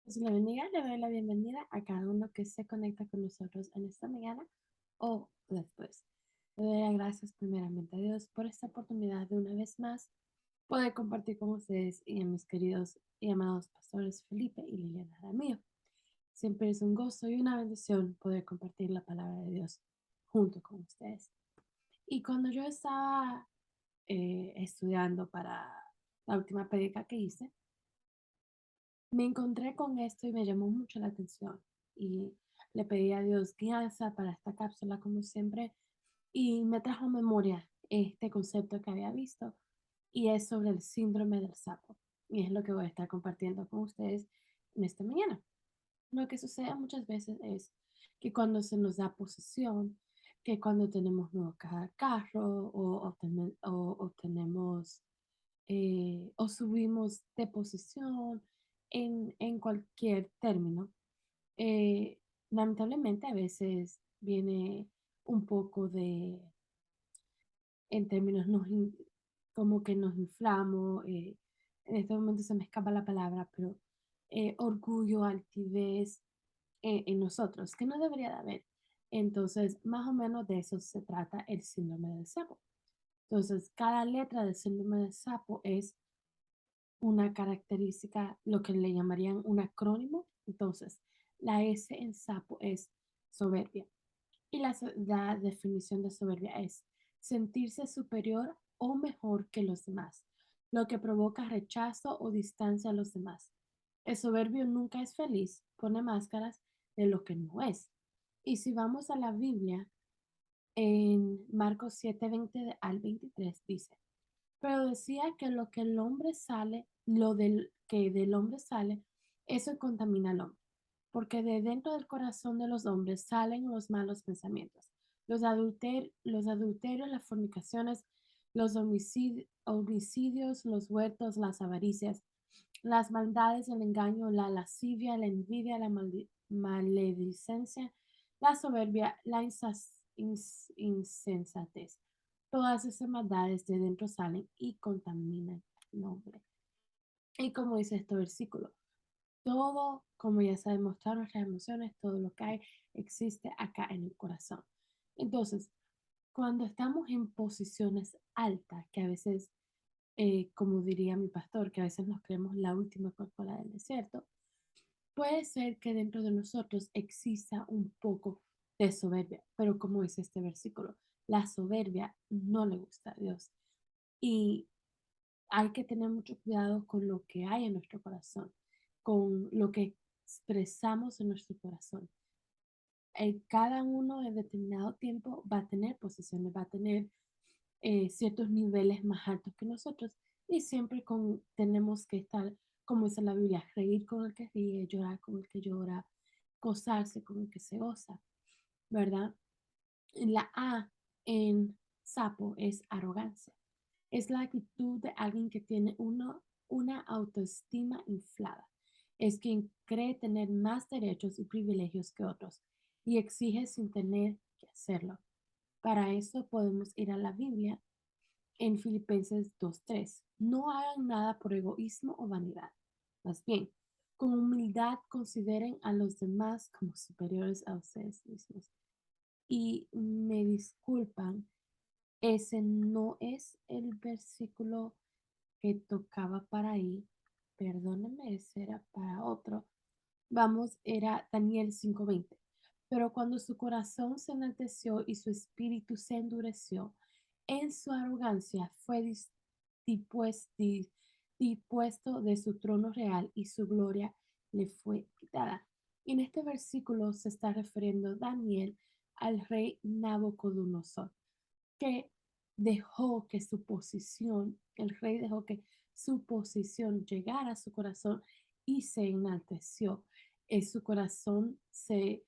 Dios le bendiga, le doy la bienvenida a cada uno que se conecta con nosotros en esta mañana o después. Le doy las gracias primeramente a Dios por esta oportunidad de una vez más poder compartir con ustedes y a mis queridos y amados pastores Felipe y Liliana Ramiro. Siempre es un gozo y una bendición poder compartir la palabra de Dios junto con ustedes. Y cuando yo estaba estudiando para la última prédica que hice, me encontré con esto y me llamó mucho la atención y le pedí a Dios guianza para esta cápsula como siempre y me trajo a memoria este concepto que había visto y es sobre el síndrome del sapo y es lo que voy a estar compartiendo con ustedes en esta mañana. Lo que sucede muchas veces es que cuando se nos da posesión, que cuando tenemos nuevo carro o obtenemos o subimos de posición en cualquier término. Eh, Lamentablemente a veces viene un poco de, en términos, como que nos inflamos, en este momento se me escapa la palabra, pero orgullo, altivez en nosotros, que no debería de haber. Entonces, más o menos de eso se trata el síndrome del sapo. Entonces, cada letra del síndrome del sapo es una característica, lo que le llamarían un acrónimo. Entonces, la S en sapo es soberbia. Y la definición de soberbia es sentirse superior o mejor que los demás, lo que provoca rechazo o distancia a los demás. El soberbio nunca es feliz, pone máscaras de lo que no es. Y si vamos a la Biblia, en Marcos 7:20 al 23 dice, pero decía que lo que el hombre sale, lo del que del hombre sale, eso contamina al hombre, porque de dentro del corazón de los hombres salen los malos pensamientos, los adulterios, las fornicaciones, los homicidios, los huertos, las avaricias, las maldades, el engaño, la lascivia, la envidia, la maledicencia, la soberbia, la insensatez. Todas esas maldades de dentro salen y contaminan el hombre. Y como dice este versículo, todo, como ya se ha demostrado, nuestras emociones, todo lo que hay, existe acá en el corazón. Entonces, cuando estamos en posiciones altas, que a veces, como diría mi pastor, que a veces nos creemos la última Coca-Cola del desierto, puede ser que dentro de nosotros exista un poco de soberbia, pero como dice este versículo, la soberbia no le gusta a Dios. Y hay que tener mucho cuidado con lo que hay en nuestro corazón, con lo que expresamos en nuestro corazón. Cada uno en determinado tiempo va a tener posiciones, va a tener ciertos niveles más altos que nosotros y siempre tenemos que estar, como dice la Biblia, reír con el que ríe, llorar con el que llora, gozarse con el que se goza, ¿verdad? La A en sapo es arrogancia. Es la actitud de alguien que tiene una autoestima inflada. Es quien cree tener más derechos y privilegios que otros y exige sin tener que hacerlo. Para eso podemos ir a la Biblia en Filipenses 2:3. No hagan nada por egoísmo o vanidad. Más bien, con humildad consideren a los demás como superiores a ustedes mismos. Y me disculpan, ese no es el versículo que tocaba para ahí. Perdónenme, ese era para otro. Vamos, era Daniel 5:20. Pero cuando su corazón se enalteció y su espíritu se endureció, en su arrogancia fue dispuesto de su trono real y su gloria le fue quitada. Y en este versículo se está refiriendo Daniel al rey Nabucodonosor, que dejó que su posición, el rey dejó que su posición llegara a su corazón y se enalteció. Su corazón se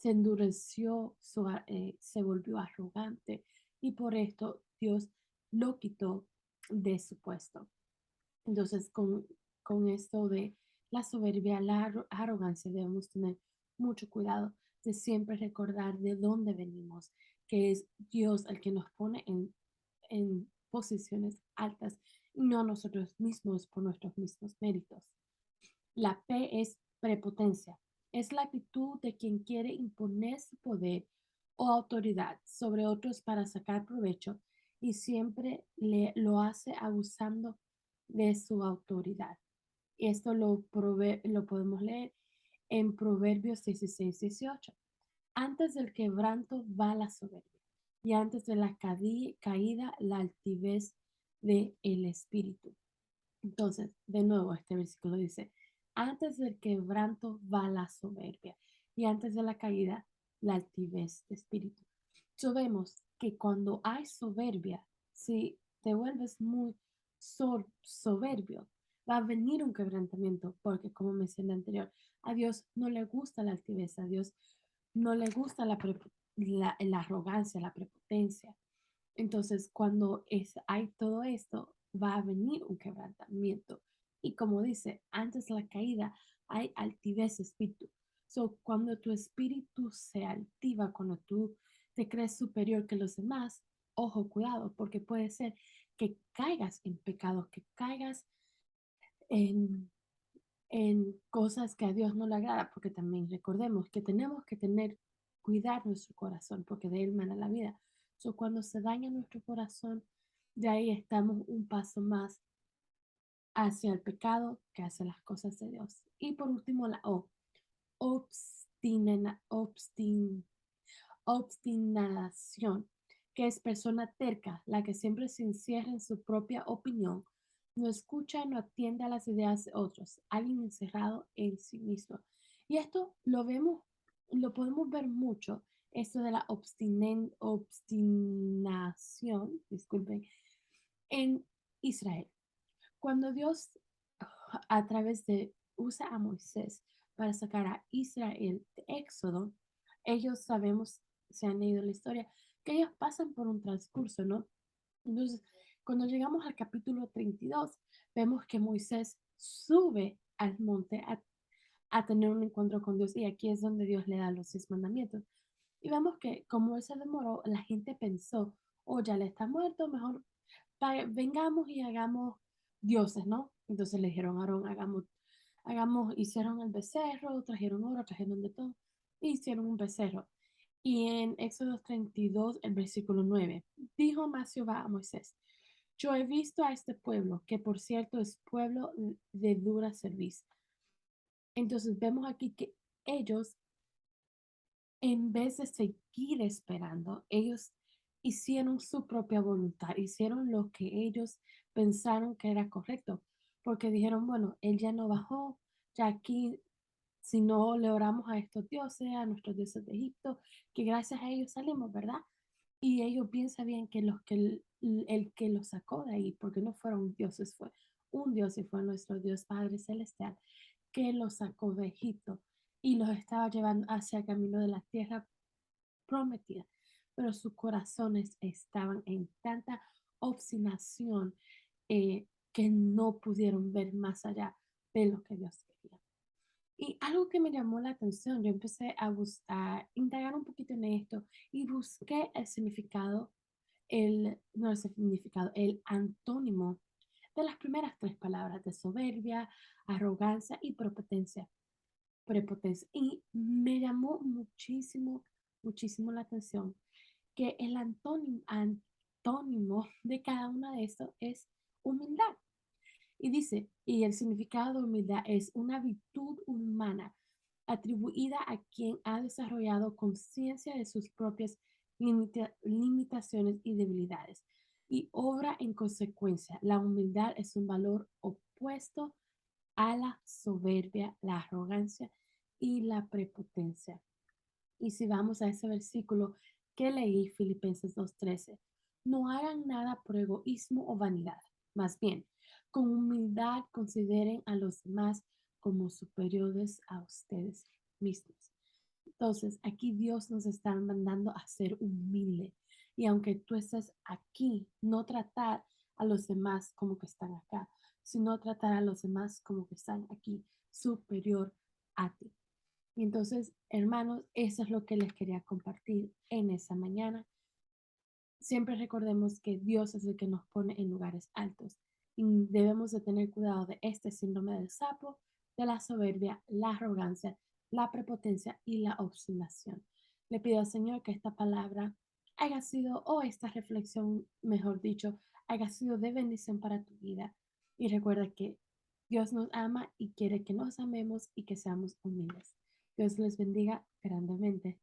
endureció, se volvió arrogante y por esto Dios lo quitó de su puesto. Entonces, con esto de la soberbia, la arrogancia, debemos tener mucho cuidado de siempre recordar de dónde venimos, que es Dios el que nos pone en posiciones altas y no nosotros mismos por nuestros mismos méritos. La P es Prepotencia. Es la actitud de quien quiere imponer su poder o autoridad sobre otros para sacar provecho y siempre lo hace abusando de su autoridad. Esto lo podemos leer en Proverbios 16-18. Antes del quebranto va la soberbia, y antes de la caída la altivez del espíritu. Entonces, de nuevo, este versículo dice, antes del quebranto va la soberbia, y antes de la caída la altivez de espíritu. Sabemos que cuando hay soberbia, si te vuelves muy soberbio, va a venir un quebrantamiento, porque como mencioné anterior, a Dios no le gusta la altivez, a Dios no le gusta la arrogancia, la prepotencia. Entonces, cuando hay todo esto, va a venir un quebrantamiento. Y como dice, antes de la caída hay altivez de espíritu. So, cuando tu espíritu se altiva, cuando tú te crees superior que los demás, ojo, cuidado, porque puede ser que caigas en pecados, que caigas en, en cosas que a Dios no le agrada, porque también recordemos que tenemos que cuidar nuestro corazón, porque de él mana la vida. So, cuando se daña nuestro corazón, de ahí estamos un paso más hacia el pecado que hacia las cosas de Dios. Y por último, la O, obstina, obstinación, que es persona terca, la que siempre se encierra en su propia opinión, no escucha, no atiende a las ideas de otros, alguien encerrado en sí mismo. Y esto lo vemos, lo podemos ver mucho, esto de la obstinación, disculpen, en Israel. Cuando Dios a través de usa a Moisés para sacar a Israel de Éxodo, ellos sabemos, se han leído la historia, que ellos pasan por un transcurso, ¿no? Entonces, cuando llegamos al capítulo 32, vemos que Moisés sube al monte a tener un encuentro con Dios y aquí es donde Dios le da los 10 mandamientos. Y vemos que como él se demoró, la gente pensó, oh, ya le está muerto, mejor vengamos y hagamos dioses, ¿no? Entonces le dijeron a Aarón, hicieron el becerro, trajeron oro, trajeron de todo, e hicieron un becerro. Y en Éxodo 32, el versículo 9, dijo más Jehová a Moisés, yo he visto a este pueblo, que por cierto es pueblo de dura servicio. Entonces vemos aquí que ellos, en vez de seguir esperando, ellos hicieron su propia voluntad, hicieron lo que ellos pensaron que era correcto, porque dijeron, bueno, él ya no bajó, ya aquí, si no le oramos a estos dioses, a nuestros dioses de Egipto, que gracias a ellos salimos, ¿verdad? Y ellos bien sabían que, el que los sacó de ahí, porque no fueron dioses, fue un Dios y fue nuestro Dios Padre Celestial, que los sacó de Egipto y los estaba llevando hacia el camino de la tierra prometida. Pero sus corazones estaban en tanta obstinación que no pudieron ver más allá de lo que Dios quería. Y algo que me llamó la atención, yo empecé a indagar un poquito en esto y busqué el significado, no el significado, el antónimo de las primeras tres palabras de soberbia, arrogancia y prepotencia. Y me llamó muchísimo, muchísimo la atención que el antónimo de cada una de estos es humildad. Y dice, y el significado de humildad es una virtud humana atribuida a quien ha desarrollado conciencia de sus propias limitaciones y debilidades y obra en consecuencia. La humildad es un valor opuesto a la soberbia, la arrogancia y la prepotencia. Y si vamos a ese versículo que leí, Filipenses 2:13, no hagan nada por egoísmo o vanidad, más bien, con humildad consideren a los demás como superiores a ustedes mismos. Entonces, aquí Dios nos está mandando a ser humilde. Y aunque tú estés aquí, no tratar a los demás como que están acá, sino tratar a los demás como que están aquí, superior a ti. Y entonces, hermanos, eso es lo que les quería compartir en esa mañana. Siempre recordemos que Dios es el que nos pone en lugares altos y debemos de tener cuidado de este síndrome del sapo de la soberbia, la arrogancia, la prepotencia y la obstinación. Le pido al Señor que esta palabra haya sido, o esta reflexión, mejor dicho, haya sido de bendición para tu vida. Y recuerda que Dios nos ama y quiere que nos amemos y que seamos humildes. Dios les bendiga grandemente.